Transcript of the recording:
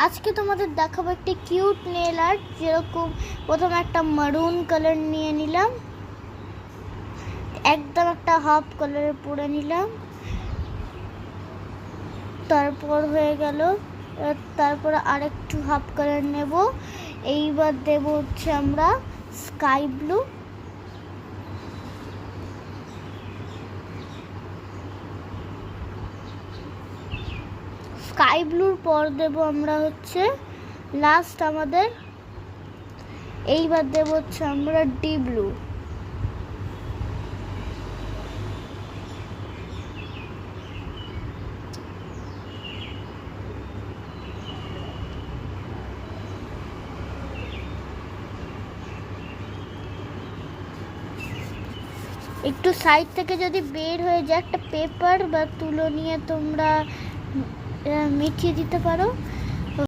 আজকে তোমাদের দেখাবো একটি কিউট নেল আর্ট। যেরকম প্রথমে একটা মারুন কালার নিয়ে নিলাম, একদম একটা হাফ কালারে পরে নিলাম, তারপর হয়ে গেল। তারপরে আরেকটু হাফ কালার নেব। এইবার দেব হচ্ছে আমরা স্কাই ব্লু, স্কাই ব্লুর পর দেব আমরা হচ্ছে লাস্ট আমাদের, এইবার দেব হচ্ছে আমরা ডি ব্লু। একটু সাইড থেকে যদি বের হয়ে যায় একটা পেপার বা তুলো নিয়ে তোমরা মিটিয়ে দিতে পারো।